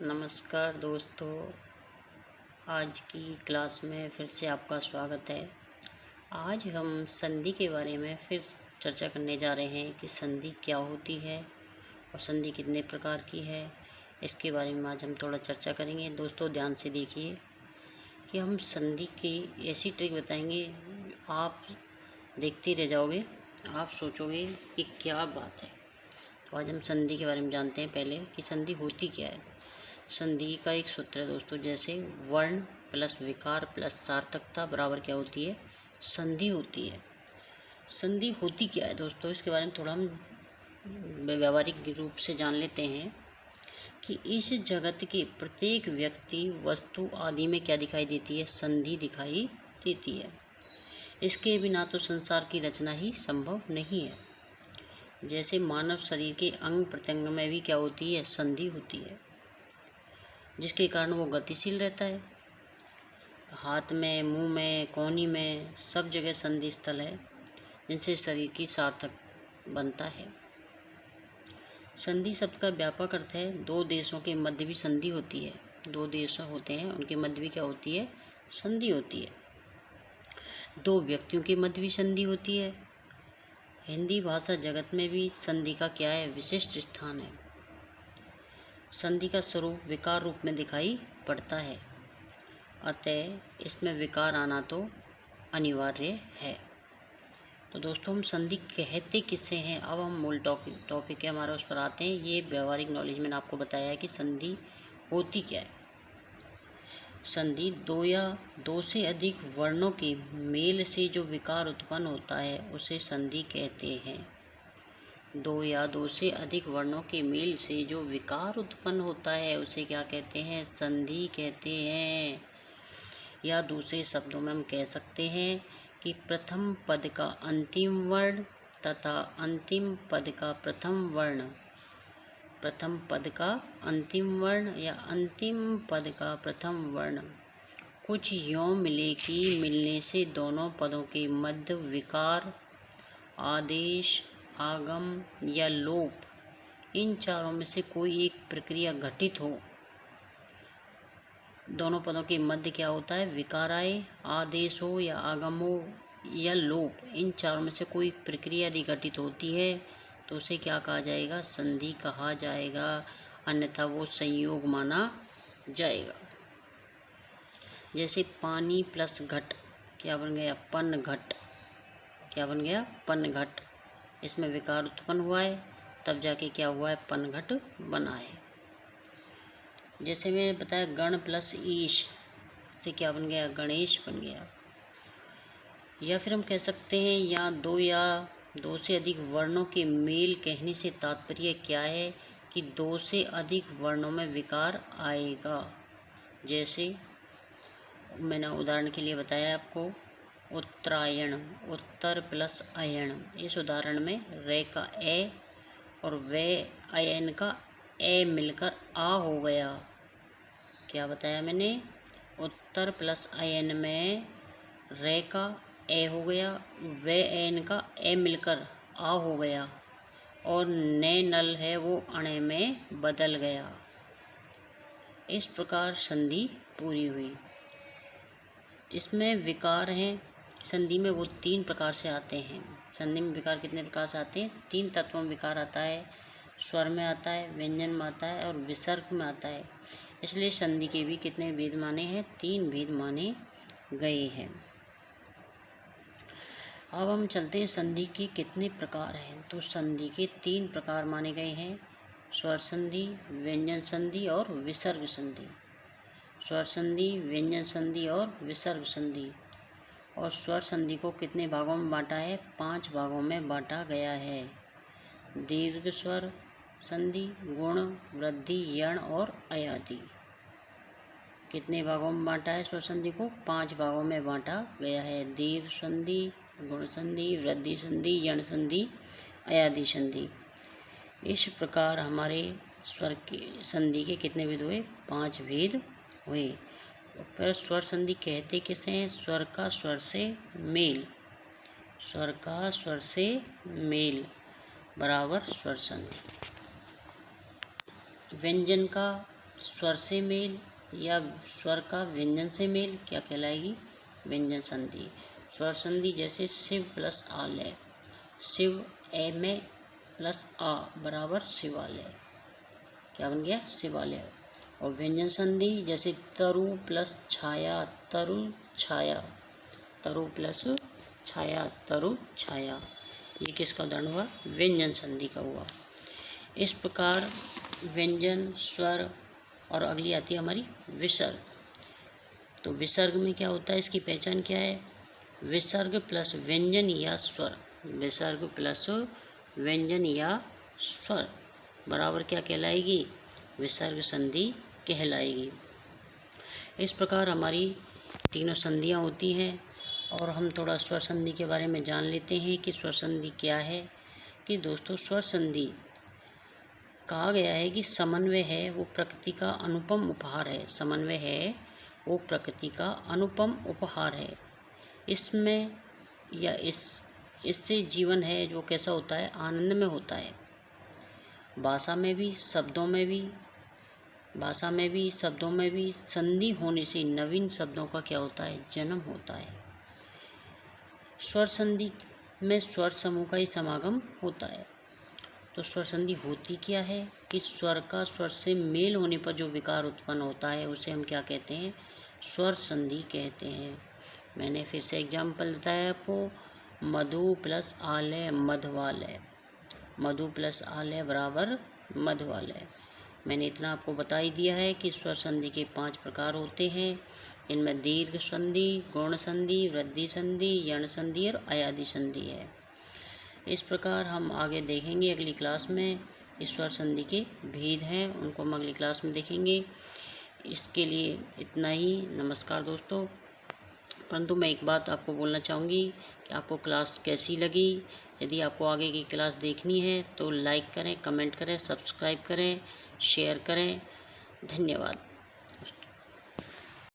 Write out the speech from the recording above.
नमस्कार दोस्तों, आज की क्लास में फिर से आपका स्वागत है। आज हम संधि के बारे में फिर चर्चा करने जा रहे हैं कि संधि क्या होती है और संधि कितने प्रकार की है। इसके बारे में आज हम थोड़ा चर्चा करेंगे। दोस्तों ध्यान से देखिए कि हम संधि की ऐसी ट्रिक बताएंगे, आप देखते रह जाओगे, आप सोचोगे कि क्या बात है। तो आज हम संधि के बारे में जानते हैं पहले कि संधि होती क्या है। संधि का एक सूत्र है दोस्तों, जैसे वर्ण प्लस विकार प्लस सार्थकता बराबर क्या होती है, संधि होती है। संधि होती क्या है दोस्तों, इसके बारे में थोड़ा हम व्यावहारिक रूप से जान लेते हैं कि इस जगत के प्रत्येक व्यक्ति वस्तु आदि में क्या दिखाई देती है, संधि दिखाई देती है। इसके बिना तो संसार की रचना ही संभव नहीं है। जैसे मानव शरीर के अंग प्रत्यंग में भी क्या होती है, संधि होती है, जिसके कारण वो गतिशील रहता है। हाथ में, मुंह में, कोहनी में, सब जगह संधि स्थल है, जिनसे शरीर की सार्थक बनता है। संधि शब्द का व्यापक अर्थ है दो देशों के मध्य भी संधि होती है। दो देश होते हैं, उनके मध्य भी क्या होती है, संधि होती है। दो व्यक्तियों के मध्य भी संधि होती है। हिंदी भाषा जगत में भी संधि का क्या है, विशिष्ट स्थान है। संधि का स्वरूप विकार रूप में दिखाई पड़ता है, अतः इसमें विकार आना तो अनिवार्य है। तो दोस्तों, हम संधि कहते किससे हैं, अब हम मूल टॉपिक है हमारा, उस पर आते हैं। ये व्यवहारिक नॉलेज मैंने आपको बताया है कि संधि होती क्या है। संधि दो या दो से अधिक वर्णों के मेल से जो विकार उत्पन्न होता है उसे संधि कहते हैं। दो या दो से अधिक वर्णों के मेल से जो विकार उत्पन्न होता है उसे क्या कहते हैं, संधि कहते हैं। या दूसरे शब्दों में हम कह सकते हैं कि प्रथम पद का अंतिम वर्ण तथा अंतिम पद का प्रथम वर्ण, प्रथम पद का अंतिम वर्ण या अंतिम पद का प्रथम वर्ण कुछ यों मिले कि मिलने से दोनों पदों के मध्य विकार, आदेश, आगम या लोप, इन चारों में से कोई एक प्रक्रिया घटित हो। दोनों पदों के मध्य क्या होता है, विकार आए, आदेश हो या आगम हो या लोप, इन चारों में से कोई प्रक्रिया यदि घटित होती है तो उसे क्या कहा जाएगा, संधि कहा जाएगा, अन्यथा वो संयोग माना जाएगा। जैसे पानी प्लस घट क्या बन गया, पन घट, क्या बन गया, पन घट। इसमें विकार उत्पन्न हुआ है, तब जाके क्या हुआ है, पनघट बना है। जैसे मैंने बताया गण प्लस ईश से क्या बन गया, गणेश बन गया। या फिर हम कह सकते हैं या दो से अधिक वर्णों के मेल कहने से तात्पर्य क्या है कि दो से अधिक वर्णों में विकार आएगा। जैसे मैंने उदाहरण के लिए बताया आपको, उत्तरायण, उत्तर प्लस अयण। इस उदाहरण में रे का ए और वे अयन का ए मिलकर आ हो गया। क्या बताया मैंने, उत्तर प्लस अयन में रे का ए हो गया, वे अयन का ए मिलकर आ हो गया और ने नल है वो अणे में बदल गया। इस प्रकार संधि पूरी हुई। इसमें विकार हैं संधि में, वो तीन प्रकार से आते हैं। संधि में विकार कितने प्रकार से आते हैं, तीन तत्वों में विकार आता है, स्वर में आता है, व्यंजन में आता है और विसर्ग में आता है। इसलिए संधि के भी कितने भेद माने हैं, तीन भेद माने गए हैं। अब हम चलते हैं संधि के कितने प्रकार हैं। तो संधि के तीन प्रकार माने गए हैं, स्वर संधि, व्यंजन संधि और विसर्ग संधि। स्वर संधि, व्यंजन संधि और विसर्ग संधि। और स्वर संधि को कितने भागों में बांटा है, 5 भागों में बांटा गया है। दीर्घ स्वर संधि, गुण, वृद्धि, यण और अयादि। कितने भागों में बांटा है स्वर संधि को, 5 भागों में बांटा गया है। दीर्घ संधि, गुण संधि, वृद्धि संधि, यण संधि, अयादि संधि। इस प्रकार हमारे स्वर की संधि के कितने भेद हुए, 5 भेद हुए। फिर स्वर संधि कहते किसे हैं, स्वर का स्वर से मेल, स्वर का स्वर से मेल बराबर स्वर संधि। व्यंजन का स्वर से मेल या स्वर का व्यंजन से मेल क्या कहलाएगी? व्यंजन संधि। स्वर संधि जैसे शिव प्लस आलय, शिव ए में प्लस आ बराबर शिवालय, क्या बन गया? शिवालय। और व्यंजन संधि जैसे तरु प्लस छाया, तरु छाया, तरु प्लस छाया, तरु छाया, ये किसका उदाहरण हुआ? व्यंजन संधि का हुआ। इस प्रकार व्यंजन, स्वर और अगली आती है हमारी विसर्ग। तो विसर्ग में क्या होता है, इसकी पहचान क्या है? विसर्ग प्लस व्यंजन या स्वर, विसर्ग प्लस व्यंजन या स्वर बराबर क्या कहलाएगी? विसर्ग संधि कहलाएगी। इस प्रकार हमारी तीनों संधियाँ होती हैं। और हम थोड़ा स्वर संधि के बारे में जान लेते हैं कि स्वर संधि क्या है। कि दोस्तों स्वर संधि कहा गया है कि समन्वय है वो प्रकृति का अनुपम उपहार है, समन्वय है वो प्रकृति का अनुपम उपहार है। इसमें या इससे जीवन है जो कैसा होता है? आनंद में होता है। भाषा में भी शब्दों में भी शब्दों में भी संधि होने से नवीन शब्दों का क्या होता है? जन्म होता है। स्वर संधि में स्वर समूह का ही समागम होता है। तो स्वर संधि होती क्या है? कि स्वर का स्वर से मेल होने पर जो विकार उत्पन्न होता है उसे हम क्या कहते हैं? स्वर संधि कहते हैं। मैंने फिर से एग्जाम्पल बताया आपको, मधु प्लस आलय मधवालय, मधु प्लस आलय बराबर मधवालय। मैंने इतना आपको बता ही दिया है कि स्वर संधि के 5 प्रकार होते हैं। इनमें दीर्घ संधि, गौण संधि, वृद्धि संधि, यण संधि और अयादि संधि है। इस प्रकार हम आगे देखेंगे अगली क्लास में स्वर संधि के भेद हैं, उनको हम अगली क्लास में देखेंगे। इसके लिए इतना ही। नमस्कार दोस्तों। परंतु मैं एक बात आपको बोलना चाहूँगी कि आपको क्लास कैसी लगी। यदि आपको आगे की क्लास देखनी है तो लाइक करें, कमेंट करें, सब्सक्राइब करें, शेयर करें। धन्यवाद।